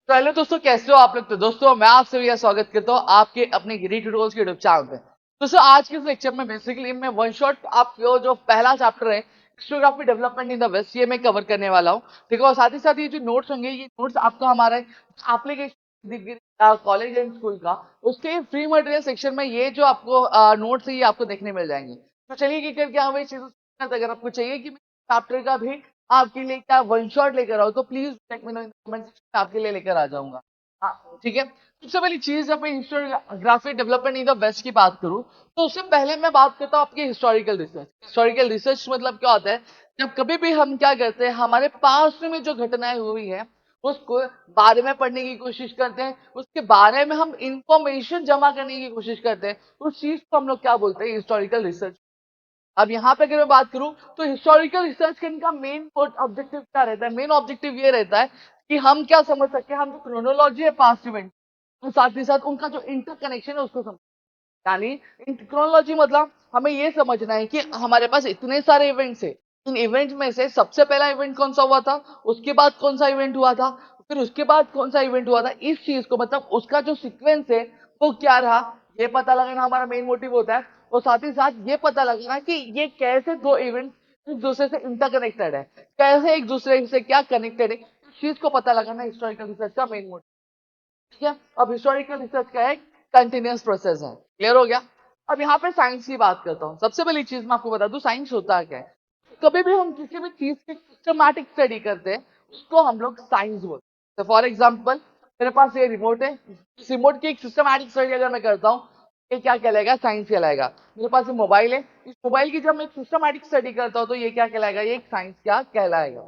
तो हेलो दोस्तों, कैसे हो आप लोग। तो दोस्तों मैं आपसे भी स्वागत करता हूँ आपके अपने गिरी ट्यूटोरियल्स के यूट्यूब चैनल पे। दोस्तों आज के इस लेक्चर में बेसिकली मैं वन शॉट आपको जो पहला चैप्टर है histography development in the west, ये मैं कवर करने वाला हूँ। ठीक है, और साथ ही साथ ये जो नोट्स होंगे, ये नोट्स आपका हमारा एप्लीकेशन कॉलेज एंड स्कूल का उसके फ्री मटेरियल सेक्शन में ये जो आपको नोट्स है ये आपको देखने मिल जाएंगे। तो चलिए ये करके हमें चीजें, अगर आपको चाहिए कि चैप्टर का भी आपके लिए क्या वन शॉट लेकर आओ तो please let me know in comment section, आपके लिए लेकर आ जाऊंगा। हाँ ठीक है। सबसे पहली चीज अपनी histography development in the west की बात करूं तो उससे पहले मैं बात करता हूँ आपकी हिस्टोरिकल रिसर्च। हिस्टोरिकल रिसर्च मतलब क्या होता है, जब कभी भी हम क्या करते हैं हमारे पास्ट में जो घटनाएं हुई है उसको बारे में पढ़ने की कोशिश करते हैं, उसके बारे में हम इंफॉर्मेशन जमा करने की कोशिश करते हैं। उस चीज को हम लोग क्या बोलते हैं, हिस्टोरिकल रिसर्च। अब यहाँ पे अगर मैं बात करूं तो हिस्टोरिकल रिसर्च का मेन ऑब्जेक्टिव क्या रहता है, मेन ऑब्जेक्टिव ये रहता है कि हम क्या समझ सकते हैं, हम जो क्रोनोलॉजी है पास्ट इवेंट और साथ ही साथ उनका जो इंटरकनेक्शन है उसको समझ। यानी क्रोनोलॉजी मतलब हमें ये समझना है कि हमारे पास इतने सारे इवेंट्स है, इन इवेंट में से सबसे पहला इवेंट कौन सा हुआ था, उसके बाद कौन सा इवेंट हुआ था, फिर उसके बाद कौन सा इवेंट हुआ था। इस चीज को मतलब उसका जो सीक्वेंस है वो क्या रहा, ये पता लगाना हमारा मेन मोटिव होता है। और साथ ही साथ ये पता लगाना कि ये कैसे दो इवेंट एक दूसरे से इंटरकनेक्टेड है, कैसे एक दूसरे से क्या कनेक्टेड है, इस चीज को पता लगाना हिस्टोरिकल रिसर्च का मेन मोटिव। ठीक है, अब हिस्टोरिकल रिसर्च का एक कंटिन्यूअस प्रोसेस है। क्लियर हो गया। अब यहाँ पे साइंस की बात करता हूँ। सबसे पहली चीज मैं आपको बता दूं साइंस होता क्या है। कभी भी हम किसी भी चीज की सिस्टमैटिक स्टडी करते हैं उसको हम लोग साइंस बोलते हैं। तो फॉर एग्जाम्पल मेरे पास ये रिमोट है, इस रिमोट की एक सिस्टमैटिक स्टडी अगर मैं करता हूँ ये क्या कहलाएगा, साइंस कहलाएगा। मेरे पास ये मोबाइल है, इस मोबाइल की जब मैं सिस्टमैटिक स्टडी करता हूँ तो ये क्या कहलाएगा, ये एक साइंस क्या कहलाएगा।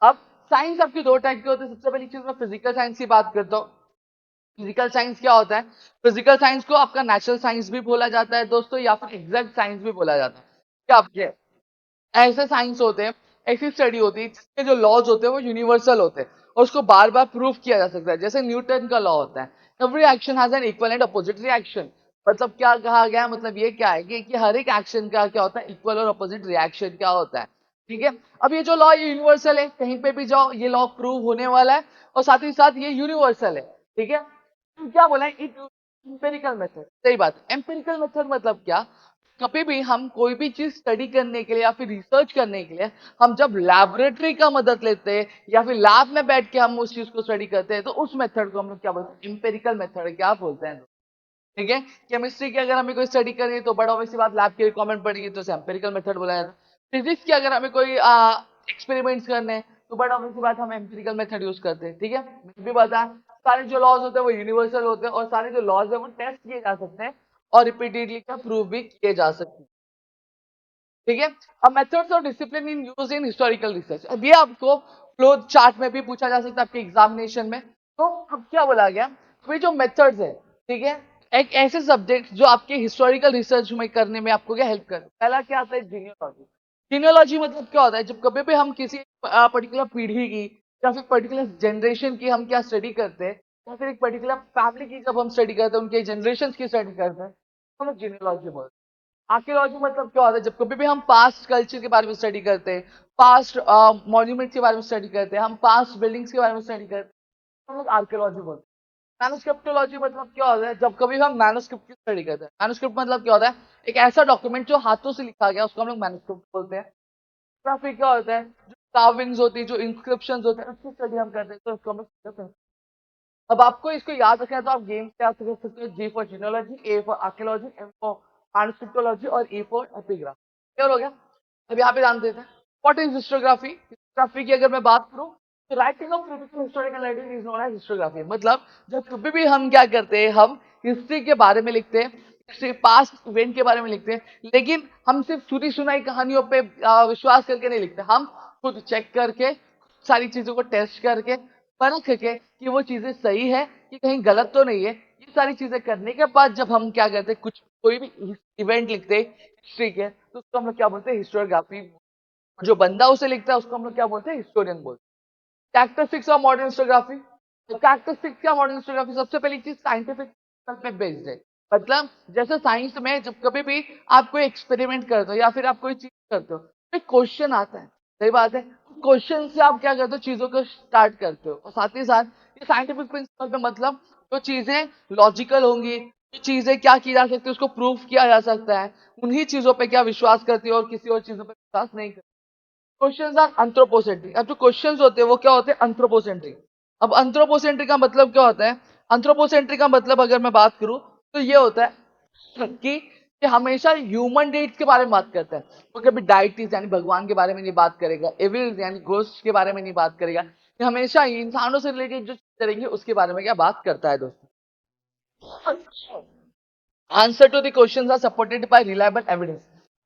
अब साइंस आपकी दो टाइप के होते हैं। सबसे पहली चीज मैं फिजिकल साइंस की बात करता हूँ। फिजिकल साइंस क्या होता है, फिजिकल साइंस को आपका नेचुरल साइंस भी बोला जाता है दोस्तों, या फिर एग्जैक्ट साइंस भी बोला जाता है। क्या आपके ऐसे साइंस होते हैं, ऐसी स्टडी होती है जिसके जो लॉज होते हैं वो यूनिवर्सल होते हैं और उसको बार बार प्रूव किया जा सकता है। जैसे न्यूटन का लॉ होता है, every action has an equal and opposite reaction. मतलब क्या कहा गया, मतलब ये क्या है कि हर एक एक्शन का क्या होता है, इक्वल और अपोजिट रिएक्शन क्या होता है। ठीक है, अब ये जो लॉ ये यूनिवर्सल है, कहीं पे भी जाओ ये लॉ प्रूव होने वाला है और साथ ही साथ ये यूनिवर्सल है। ठीक है, क्या बोला है, एम्पेरिकल मेथड। सही बात, एम्पेरिकल मेथड मतलब क्या, कभी भी हम कोई भी चीज स्टडी करने के लिए या फिर रिसर्च करने के लिए हम जब लैबोरेटरी का मदद लेते हैं या फिर लैब में बैठ के हम उस चीज को स्टडी करते हैं तो उस मेथड को हम लोग क्या बोलते हैं, एम्पेरिकल मेथड क्या बोलते हैं। ठीक है, केमिस्ट्री की अगर हमें कोई स्टडी करनी है तो बड़ा ऑब्वियस बात लैब की रिक्वायरमेंट पड़ेगी तो उसे एम्पेरिकल मेथड बुलाया जाता है। फिजिक्स की अगर हमें कोई एक्सपेरिमेंट्स करने हैं तो बड़ा ऑब्वियस बात हम एम्पेरिकल मेथड यूज करते हैं। ठीक है, मुझे भी पता है सारे जो लॉज होते हैं वो यूनिवर्सल होते हैं और सारे जो लॉज है वो टेस्ट किए जा सकते हैं और रिपीटेडली का प्रूव भी किए जा सकते हैं। ठीक है, अब methods of discipline in use in historical research, अब ये आपको फ्लो चार्ट में भी पूछा जा सकता है आपके एग्जामिनेशन में। तो अब क्या बोला गया, तो ये जो मेथड्स है, ठीक है, एक ऐसे सब्जेक्ट जो आपके हिस्टोरिकल रिसर्च में करने में आपको क्या हेल्प करे। पहला क्या आता है, जीनियोलॉजी। जीनियोलॉजी मतलब क्या होता है, जब कभी भी हम किसी पर्टिकुलर पीढ़ी की या फिर पर्टिकुलर जनरेशन की हम क्या स्टडी करते हैं या फिर एक पर्टिकुलर फैमिली की जब हम स्टडी करते हैं, उनके जनरेशन की स्टडी करते हैं तो हम जीनियोलॉजी बोलते हैं। आर्कियोलॉजी मतलब क्या होता है, जब कभी भी हम पास्ट कल्चर के बारे में स्टडी करते हैं, पास्ट मॉन्यूमेंट के बारे में स्टडी करते हैं, हम पास्ट बिल्डिंग्स के बारे में स्टडी करते हैं, हम लोग आर्कियोलॉजी बोलते हैं। मैन्युस्क्रिप्टोलॉजी मतलब क्या होता है, जब कभी हम मैन्युस्क्रिप्ट की स्टडी करते हैं। मैन्युस्क्रिप्ट मतलब क्या होता है, एक ऐसा डॉक्यूमेंट जो हाथों से लिखा गया उसको हम लोग मैन्युस्क्रिप्ट बोलते हैं। ग्राफी क्या होता है, जो कार्विंग्स होती है, जो इंस्क्रिप्शन होते हैं उसकी स्टडी हम करते हैं तो उसको हम लोग करते हैं। अब आपको इसको याद रखना है तो आप गेम से याद कर सकते हो, G for genealogy, A for archaeology, M for manuscriptology और ई फॉर एपिग्राफ। क्लियर हो गया। अब यहाँ पे ध्यान देते हैं व्हाट इज हिस्टोग्राफी। हिस्टोग्राफी की अगर मैं बात करूँ तो writing of critical historical writing is known as histography. मतलब जब कभी भी हम क्या करते हैं, हम हिस्ट्री के बारे में लिखते हैं, हिस्ट्री पास्ट इवेंट के बारे में लिखते हैं, लेकिन हम सिर्फ सुनी सुनाई कहानियों पे विश्वास करके नहीं लिखते, हम खुद चेक करके सारी चीजों को टेस्ट करके परख के कि वो चीजें सही है कि कहीं गलत तो नहीं है। ये सारी चीजें करने के बाद जब हम क्या करते हैं, कुछ कोई भी इवेंट लिखते हैं हिस्ट्री के तो उसको हम लोग क्या बोलते हैं, हिस्टोग्राफी। जो बंदा उसे लिखता है उसको हम लोग क्या बोलते हैं, हिस्टोरियन बोलते हैं। Characteristics of modern historiography. तो कैरेक्टरिस्टिक्स क्या मॉडर्न हिस्टोग्राफी, सबसे पहली चीज साइंटिफिक पे बेस्ड है। मतलब जैसे साइंस में जब कभी भी आप कोई एक्सपेरिमेंट करते हो या फिर आप कोई चीज करते हो तो एक क्वेश्चन आता है। सही बात है, क्वेश्चन से आप क्या करते हो, चीजों को स्टार्ट करते हो। और साथ ही साथ ये साइंटिफिक प्रिंसिपल पे मतलब जो चीजें लॉजिकल होंगी, जो चीजें क्या की जा सकती है उसको प्रूफ किया जा सकता है, उन्हीं चीजों पे क्या विश्वास करती है और किसी और चीजों पे विश्वास नहीं करती। Questions are anthropocentric. अब जो क्वेश्चंस होते हैं वो क्या होते हैं, एंथ्रोपोसेंट्रिक। अब एंथ्रोपोसेंट्रिक का मतलब क्या होता है, एंथ्रोपोसेंट्रिक का मतलब अगर मैं बात करूं तो ये होता है कि हमेशा ह्यूमन नीड्स के बारे में बात करता है। वो कभी डाइटीज यानी भगवान के बारे में नहीं बात करेगा, एविल्स यानी घोस्ट के बारे में नहीं बात करेगा। ये हमेशा इंसानों से रिलेटेड जो चीज करेंगे उसके बारे में क्या बात करता है दोस्तों। Answer to the questions are supported by reliable evidence.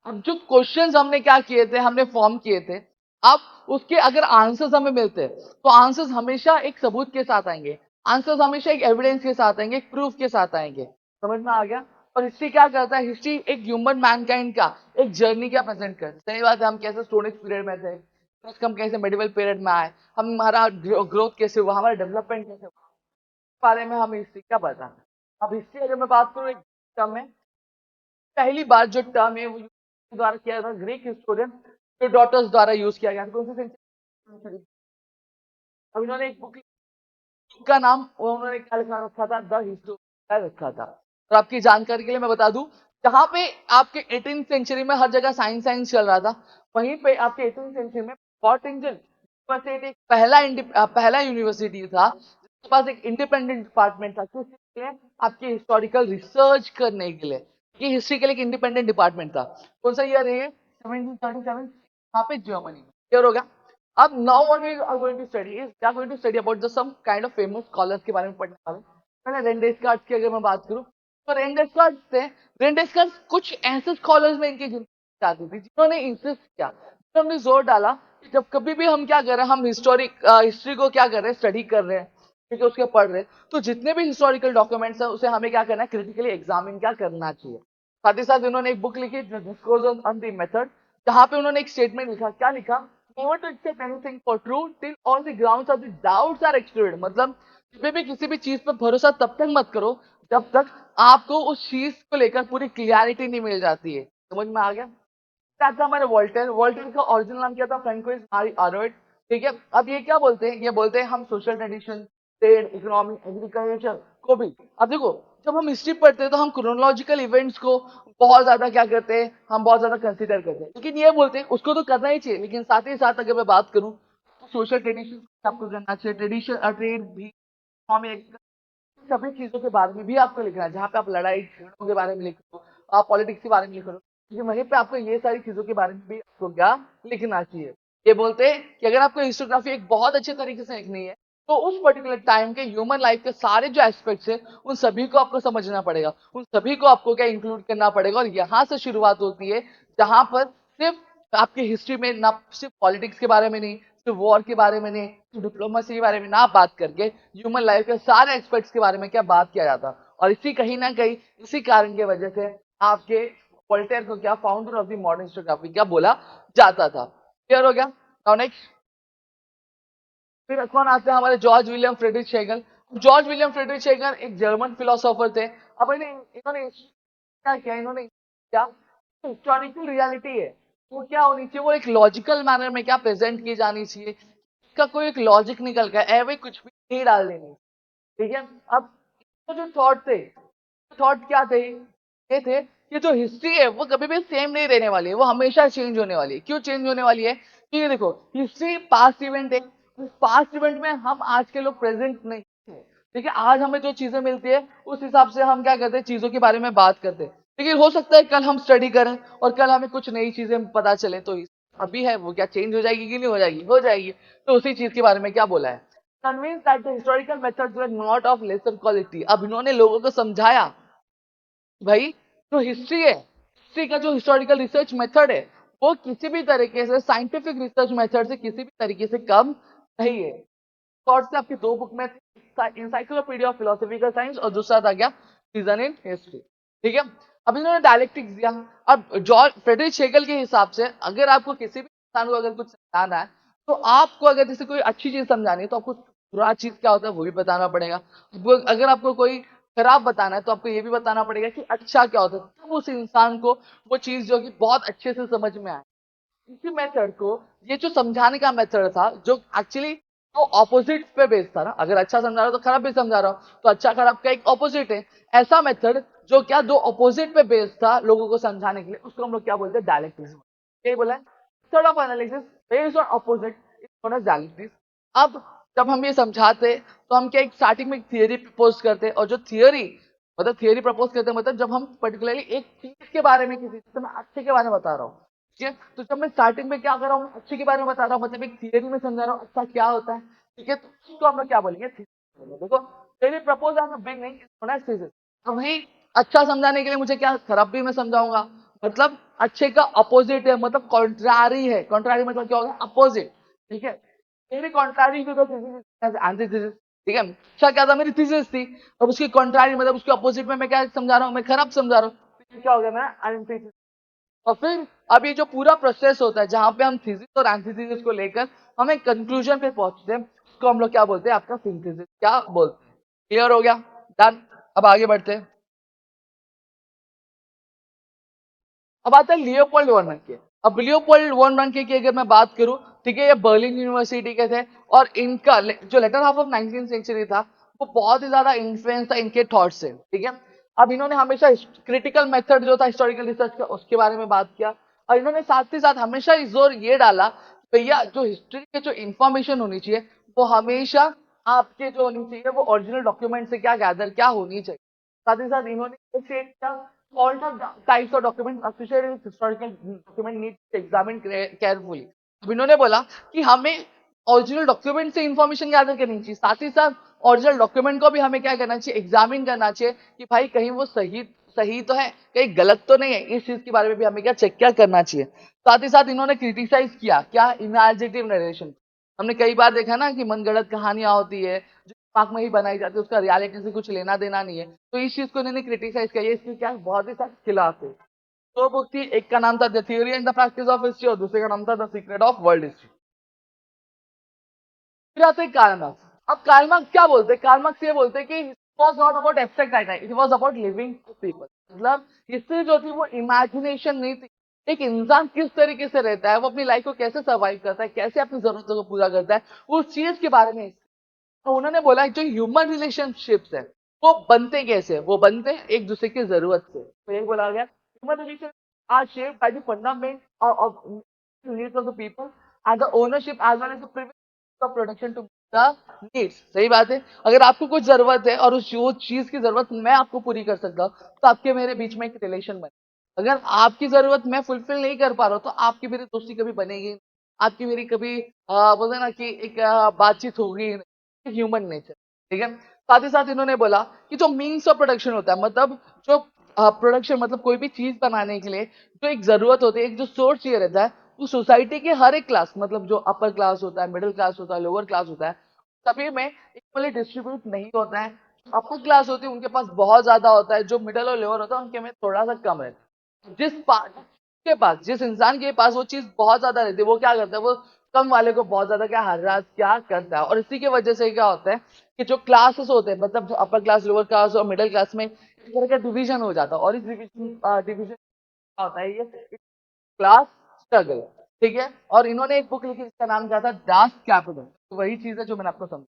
अब जो क्वेश्चंस हमने क्या किए थे, हमने फॉर्म किए थे, अब उसके अगर आंसर्स हमें मिलते हैं तो आंसर्स हमेशा एक सबूत के साथ आएंगे, आंसर्स हमेशा एक एविडेंस के साथ आएंगे, एक प्रूफ के साथ आएंगे। समझ में आ गया। और हिस्ट्री क्या करता है, हिस्ट्री एक ह्यूमन मैनकाइंड का एक जर्नी क्या प्रेजेंट करता है। सही बात है, हम कैसे स्टोन एज पीरियड में थे, फिर हम कैसे मेडिवल पीरियड में आए, हमारा ग्रोथ कैसे हुआ, हमारा डेवलपमेंट कैसे हुआ, इस बारे में हमें हिस्ट्री क्या बताना है। अब हिस्ट्री अगर मैं बात करूँ एक टर्म में, पहली बार जो टर्म है वो द्वारा किया था ग्रीक हिस्टोरियन हेरोडोटस द्वारा यूज किया गया। कौन सी सेंचुरी। अब इन्होंने एक बुक का नाम उन्होंने क्या लिखा रखा था, द हिस्टोरिकल रखा था। और आपकी जानकारी के लिए मैं बता दूं, जहां पे आपके 18th सेंचुरी में हर जगह साइंस साइंस चल रहा था, वहीं पे आपके 18th सेंचुरी में कॉटिंजन यूनिवर्सिटी पहला यूनिवर्सिटी था जिसके पास एक इंडिपेंडेंट डिपार्टमेंट था। किसके लिए, आपकी हिस्टोरिकल रिसर्च करने के लिए। ये हिस्ट्री के लिए एक इंडिपेंडेंट डिपार्टमेंट था। कौन सा ईयर है, 1737, वहां पे जर्मनी में। क्लियर हो गया। अब now what we are going to study is we are going to study about the some kind of famous scholars के बारे में पढ़ने वाले। पहले रेन-डेस्कार्ट की अगर मैं बात करूं तो रेन-डेस्कार्ट कुछ ऐसे स्कॉलर्स में इनकी गिनती आती थी जिन्होंने इंसिस्ट किया, जिन्होंने जोर डाला कि जब कभी भी हम क्या कर रहे हैं, हम हिस्ट्री को क्या कर रहे हैं, स्टडी कर रहे हैं, ठीक है, उसके पढ़ रहे हैं, तो जितने भी हिस्टोरिकल डॉक्यूमेंट्स हैं उसे हमें क्या करना है, क्रिटिकली एग्जामिन क्या करना चाहिए। साथ ही साथ इन्होंने एक बुक लिखी डिस्कोर्स ऑन द मेथड, जहां पे उन्होंने एक स्टेटमेंट लिखा, क्या लिखा, never to accept anything for true till all the grounds of the doubts are excluded। मतलब कभी भी किसी भी चीज पर भरोसा तब तक मत करो जब तक आपको उस चीज को लेकर पूरी क्लियरिटी नहीं मिल जाती है। समझ में आ गया। क्या था हमारे वोल्टेयर, वोल्टेयर का ओरिजिनल नाम क्या था, फ्रैंकोइस मारी आर्नोल्ड। ठीक है। अब ये क्या बोलते हैं, ये बोलते हैं हम social tradition, trade, economy, agriculture को भी, अब देखो जब हम हिस्ट्री पढ़ते हैं तो हम क्रोनोलॉजिकल इवेंट्स को बहुत ज्यादा क्या करते हैं, हम बहुत ज्यादा कंसीडर करते हैं, लेकिन ये बोलते हैं उसको तो करना ही चाहिए, लेकिन साथ ही साथ अगर मैं बात करूं तो सोशल ट्रेडिशन आपको करना चाहिए, ट्रेडिशन ट्रेड भी, इकोनॉमी, सभी चीजों के बारे में भी आपको लिखना है। जहाँ पे आप लड़ाई झगड़ों के बारे में लिख रहे हो, आप पॉलिटिक्स के बारे में लिख रहे हो, लेकिन वहीं पे आपको ये सारी चीजों के बारे में भी आपको क्या लिखना चाहिए। ये बोलते हैं कि अगर आपको हिस्टोग्राफी एक बहुत अच्छे तरीके से लिखनी है तो उस पर्टिकुलर टाइम के ह्यूमन लाइफ के सारे जो एस्पेक्ट्स है उन सभी को आपको समझना पड़ेगा, उन सभी को आपको क्या इंक्लूड करना पड़ेगा। और यहाँ से शुरुआत होती है जहां पर सिर्फ आपकी हिस्ट्री में ना सिर्फ पॉलिटिक्स के बारे में नहीं, सिर्फ वॉर के बारे में नहीं, सिर्फ डिप्लोमेसी के बारे में ना बात करके ह्यूमन लाइफ के सारे एस्पेक्ट्स के बारे में क्या बात किया जाता। और इसी कहीं ना कहीं इसी कारण की वजह से आपके वोल्टेयर को क्या founder of the modern historiography क्या बोला जाता था। क्लियर हो गया। नाउ नेक्स्ट फिर कौन आते हैं, हमारे George William Frederick Schlegel. George William Frederick Schlegel एक जर्मन फिलोसोफर थे। अब इन्होंने क्या किया, इन्होंने क्या हिस्टोरिकल रियलिटी है वो क्या होनी चाहिए, वो एक लॉजिकल मैनर में क्या प्रेजेंट की जानी चाहिए, इसका कोई एक लॉजिक निकल कर एवे कुछ भी नहीं डाल देनी। ठीक है। अब तो जो थॉट थे, थॉट क्या थे, ये थे कि जो हिस्ट्री है वो कभी भी सेम नहीं रहने वाली है, वो हमेशा चेंज होने वाली है। क्यों चेंज होने वाली है, क्योंकि देखो हिस्ट्री पास्ट इवेंट है, उस पास्ट इवेंट में हम आज के लोग प्रेजेंट नहीं है। ठीक है। आज हमें जो चीजें मिलती है उस हिसाब से हम क्या करते हैं, चीजों के बारे में बात करते हैं, लेकिन हो सकता है कल हम स्टडी करें और कल हमें कुछ नई चीजें पता चले, तो अभी है वो क्या चेंज हो जाएगी कि नहीं हो जाएगी, हो जाएगी। तो उसी चीज के बारे में क्या बोला है, convince that the historical methods were not of lesser quality. अब इन्होंने लोगों को समझाया भाई जो हिस्ट्री है, हिस्ट्री का जो हिस्टोरिकल रिसर्च मेथड है वो किसी भी तरीके से साइंटिफिक रिसर्च मेथड से किसी भी तरीके से कम नहीं है। शॉर्ट से आपकी दो बुक में इंसाइक्लोपीडिया ऑफ फिलोसफिकल साइंस और दूसरा था क्या, रीजन इन हिस्ट्री। ठीक है। अब इन्होंने डायलेक्टिक्स दिया। अब जॉर्ज फ्रेडरिक शेगल के हिसाब से अगर आपको किसी भी इंसान को अगर कुछ समझाना है तो आपको अगर जैसे कोई अच्छी चीज समझानी है तो आपको बुरा चीज क्या होता है वो भी बताना पड़ेगा। अगर आपको कोई खराब बताना है तो आपको ये भी बताना पड़ेगा कि अच्छा क्या होता है, तब उस इंसान को वो चीज जो कि बहुत अच्छे से समझ में आए। इसी मेथड को, ये जो समझाने का मेथड था, जो एक्चुअली तो ऑपोजिट पे बेस्ड था ना, अगर अच्छा समझा रहा हूं तो खराब भी समझा रहा हूं, तो अच्छा खराब का एक ऑपोजिट है। ऐसा मेथड जो क्या दो ऑपोजिट पे बेस्ड था लोगों को समझाने के लिए, उसको हम लोग क्या बोलते हैं, डायलेक्टिक्स। यही बोला है, method of analysis based on opposite is known as dialectics. अब जब हम ये समझाते तो हम क्या एक स्टार्टिंग में एक थियरी प्रपोज करते, और जो थियरी मतलब थियरी प्रपोज करते हैं, मतलब जब हम पर्टिकुलरली एक चीज के बारे में, किसी तो मैं अच्छे के बारे में बता रहा हूँ, ठीक है, तो जब मैं स्टार्टिंग में क्या कर रहा हूँ, अच्छे के बारे में बता रहा हूँ, मतलब एक थियरी में समझा रहा हूँ अच्छा क्या होता है, ठीक है, तो उसको हम लोग क्या बोलेंगे, theory। देखो, theory propose as a beginning is known as thesis. अब वही अच्छा समझाने के लिए मुझे क्या खराब भी मैं समझाऊंगा, मतलब अच्छे का अपोजिट है, मतलब कॉन्ट्रारी है, कॉन्ट्रारी मतलब क्या होगा, अपोजिट, ठीक है। मेरी contrary to the thesis antithesis, ठीक है। अच्छा क्या था, मेरी थीसिस थी, अब उसकी कॉन्ट्रारी मतलब उसके अपोजिट में मैं क्या समझा रहा हूँ, मैं खराब समझा रहा हूँ, क्या हो गया, मेरा एंटीथेसिस। और फिर अब ये जो पूरा प्रोसेस होता है जहां पे हम थीसिस और एंटीथेसिस को लेकर हम एक कंक्लूजन पे पहुंचते हैं, उसको हम लोग क्या बोलते हैं, आपका सिंथेसिस क्या बोलते हैं। क्लियर हो गया, डन। अब आगे बढ़ते हैं। अब आता है लियोपोल्ड वन रंके। अब लियोपोल्ड वन रंके की अगर मैं बात करूं, ठीक है, ये बर्लिन यूनिवर्सिटी के थे, और इनका जो letter half of 19th century था, वो बहुत ही ज्यादा इन्फ्लुएंस था इनके थॉट से, ठीक है। अब इन्होंने हमेशा क्रिटिकल मेथड जो था हिस्टोरिकल रिसर्च का, उसके बारे में बात किया, और इन्होंने साथ ही साथ हमेशा जोर ये डाला, भैया जो हिस्ट्री के जो इंफॉर्मेशन होनी चाहिए, वो हमेशा आपके जो होनी चाहिए, वो ओरिजिनल डॉक्यूमेंट से क्या गैदर क्या होनी चाहिए। साथ ही साथ इन्होंने all the types of documents associated with historical document need to examine carefully। अब इन्होंने बोला कि हमें ओरिजिनल डॉक्यूमेंट से इंफॉर्मेशन गैदर करनी चाहिए, साथ ही साथ ओरिजिनल डॉक्यूमेंट को भी हमें क्या करना चाहिए, एग्जामिन करना चाहिए कि भाई कहीं वो सही सही तो है, कहीं गलत तो नहीं है, इस चीज के बारे में भी हमें क्या चेक क्या करना चाहिए। साथ ही साथ इन्होंने क्रिटिसाइज किया क्या, इमेजिनेटिव नरेशन। हमने कई बार देखा ना कि मनगढ़ंत कहानियां होती है जो दिमाग में ही बनाई जाती है, उसका रियलिटी से कुछ लेना देना नहीं है, तो इस चीज को इन्होंने क्रिटिसाइज किया, ये इसके क्या बहुत ही सख्त खिलाफ है। दो बुक थी, एक का नाम था the theory and the practice of history, और दूसरे का नाम था the secret of world history. फिर आते हैं कार्ल मार्क्स। अब कार्ल मार्क्स क्या बोलते हैं, कार्ल मार्क्स ये बोलते हैं कि was not about abstract idea, it was about living people. मतलब हिस्ट्री जो थी वो इमेजिनेशन नहीं थी, एक इंसान किस तरीके से रहता है, वो अपनी लाइफ को कैसे सर्वाइव करता है, कैसे अपनी जरूरतों को पूरा करता है, उस चीज के बारे में। तो उन्होंने बोला जो ह्यूमन रिलेशनशिप्स है वो बनते कैसे, वो बनते एक दूसरे की जरूरत से, तो ये बोला गया human relation are shaped by the fundament of needs of the people and the ownership as well as the privilege of production to the needs. सही बात है, अगर आपको कुछ जरूरत है और उस चीज की जरूरत मैं आपको पूरी कर सकता हूँ, तो आपके मेरे बीच में एक रिलेशन बने। अगर आपकी जरूरत मैं फुलफिल नहीं कर पा रहा हूँ, तो आपकी मेरी दोस्ती कभी बनेगी नहीं, आपकी मेरी कभी बोलते ना कि एक बातचीत होगी, ह्यूमन नेचर, ठीक है। साथ ही साथ इन्होंने बोला कि जो मीन्स ऑफ प्रोडक्शन होता है, मतलब जो प्रोडक्शन मतलब कोई भी चीज बनाने के लिए जो एक जरूरत होती है, एक जो सोर्स ये रहता है, वो सोसाइटी के हर एक क्लास, मतलब जो अपर क्लास होता है, मिडिल क्लास होता है, लोअर क्लास होता है, सभी में इक्वली डिस्ट्रीब्यूट नहीं होता है। अपर क्लास होती है उनके पास बहुत ज्यादा होता है, जो मिडिल और लोअर होता है उनके में थोड़ा सा कम रहता है। के पास, जिस इंसान के पास वो चीज बहुत ज्यादा रहती है, वो क्या करता है, वो कम वाले को बहुत ज्यादा क्या हरास क्या करता है, और इसी की वजह से क्या होता है कि जो क्लासेस होते हैं, मतलब जो अपर क्लास, लोअर क्लास और मिडिल क्लास में इस तरह का डिवीजन हो जाता है, और इस डिवीजन क्या होता है, ये क्लास स्ट्रगल, ठीक है। और इन्होंने एक बुक लिखी जिसका नाम क्या था, डास कैपिटल, तो वही चीज है जो मैंने आपको समझा।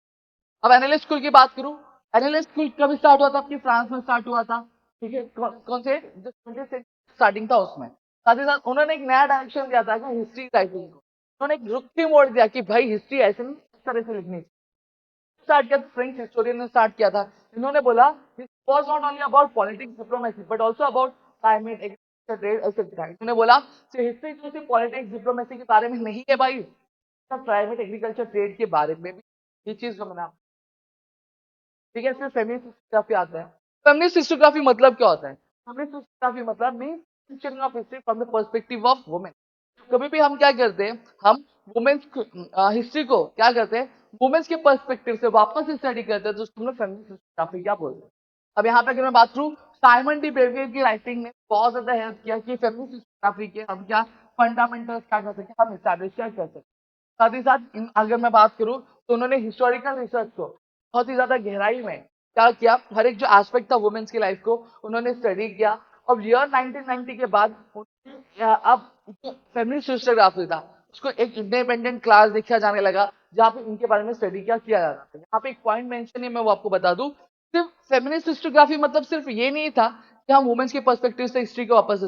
अब एनालिस्ट स्कूल की बात करूं, एनालिस्ट स्कूल कब स्टार्ट हुआ था, आपकी फ्रांस में स्टार्ट हुआ था, ठीक है, कौन से जो 20th से स्टार्टिंग था उसमें। साथ ही साथ उन्होंने एक नया डायरेक्शन दिया था हिस्ट्री राइटिंग को, उन्होंने एक रुख मोड़ दिया कि भाई हिस्ट्री ऐसे नहीं इस तरह से लिखनी स्टार्ट किया, फ्रेंच हिस्टोरियन ने स्टार्ट किया था। इन्होंने बोला this was not only about politics diplomacy but also about climate agriculture trade etcetera. इन्होंने बोला कि हिस्ट्री जो सिर्फ पॉलिटिक्स डिप्लोमेसी के बारे में नहीं है भाई, क्लाइमेट एग्रीकल्चर ट्रेड के बारे में भी, ये चीज जो मैंने, ठीक है। फिर फेमिनिस्ट हिस्टोग्राफी आता है। फेमिनिस्ट हिस्टोग्राफी मतलब क्या होता है, फेमिनिस्ट हिस्टोग्राफी मतलब mean of history from the perspective of women. कभी भी हम क्या करते हैं, हम वुमेन्स हिस्ट्री को क्या करते हैं, वुमेन्स के पर्सपेक्टिव से वापस स्टडी करते हैं, तो उसको हम लोग फेमिनिस्ट हिस्टोग्राफी क्या बोलते हैं। अब यहाँ पे अगर मैं बात करूँ, साइमन डी ब्रेवियर की राइटिंग ने बहुत ज्यादा हेल्प किया कि फेमिनिस्ट हिस्टोग्राफी के हम क्या फंडामेंटल्स क्या कर सकते हैं, हम स्टैब्लिश क्या कर सकते हैं। साथ ही साथ अगर मैं बात करूं, तो उन्होंने हिस्टोरिकल रिसर्च को बहुत ही ज्यादा गहराई में क्या किया, हर एक जो एस्पेक्ट था वुमेन्स की लाइफ को उन्होंने स्टडी किया। अब ईयर 1990 के बाद अब फेमिनिस्ट हिस्टोग्राफी था उसको एक इंडिपेंडेंट क्लास देखा जाने लगा जहाँ पे इनके बारे में स्टडी क्या किया जाता था। यहाँ पे एक पॉइंट मेंशन है, मैं वो आपको बता दूं, सिर्फ फेमिनिस्ट हिस्टोग्राफी मतलब सिर्फ ये नहीं था कि हम वुमेन्स के पर्सपेक्टिव से हिस्ट्री को वापस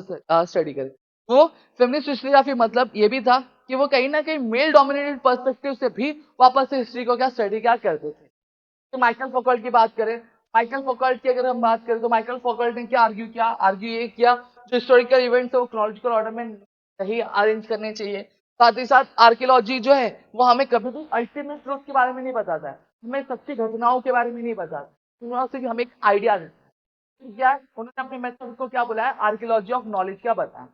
स्टडी करें। वो फेमिनिस्ट हिस्टोग्राफी मतलब ये भी था कि वो कहीं ना कहीं मेल डोमिनेटेड पर्सपेक्टिव से भी वापस से हिस्ट्री को क्या स्टडी क्या करते थे। तो माइकल फोकल्ट की बात करें, माइकल फोकल्ट की अगर हम बात करें तो माइकल फोकल्ट ने क्या आर्ग्यू ये किया, जो हिस्टोरिकल इवेंट्स है वो क्रोनोलॉजिकल ऑर्डर में नहीं अरेंज करने चाहिए। साथ ही साथ आर्कियोलॉजी जो है वो हमें कभी भी अल्टीमेट ट्रूथ के बारे में नहीं बताता है, हमें सच्ची घटनाओं के बारे में नहीं बताता, वहां से भी हमें एक आइडिया देता है। क्या है? उन्होंने अपने मेथड को क्या बोला है, आर्कियोलॉजी ऑफ नॉलेज क्या बताया।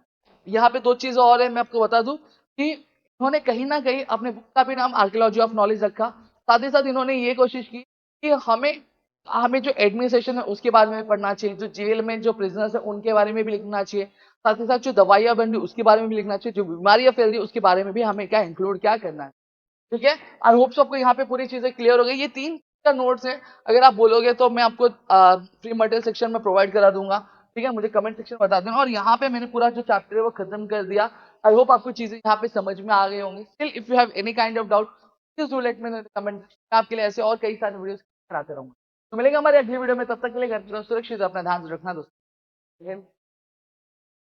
यहाँ पे दो चीजें और है, मैं आपको बता दूं कि उन्होंने कहीं ना कहीं अपने बुक का भी नाम आर्कियोलॉजी ऑफ नॉलेज रखा। साथ ही साथ इन्होंने ये कोशिश की कि हमें हमें जो एडमिनिस्ट्रेशन है उसके बारे में पढ़ना चाहिए, जो जेल में जो प्रिजनर्स है उनके बारे में भी लिखना चाहिए, साथ ही साथ जो दवाइयां बन रही उसके बारे में भी लिखना चाहिए, जो बीमारियां फैल रही है उसके बारे में भी हमें क्या इंक्लूड क्या करना है। ठीक है, आई होप आपको यहाँ पे पूरी चीजें क्लियर हो गई। ये 3 का नोट्स है, अगर आप बोलोगे तो मैं आपको फ्री मटेरियल सेक्शन में प्रोवाइड करा दूंगा। ठीक है, मुझे कमेंट सेक्शन में बता देना। और यहाँ पे मैंने पूरा जो चैप्टर है वो खत्म कर दिया। आई होप आपको चीजें यहाँ पे समझ में आ गई होंगी। Still if you have any kind of doubt please do let me know in the comment. मैं आपके लिए ऐसे और कई सारे वीडियोस कराते रहूंगा। तो मिलेंगे हमारे अगली वीडियो में, तब तक के लिए घर पर सुरक्षित, अपना ध्यान रखना दोस्तों।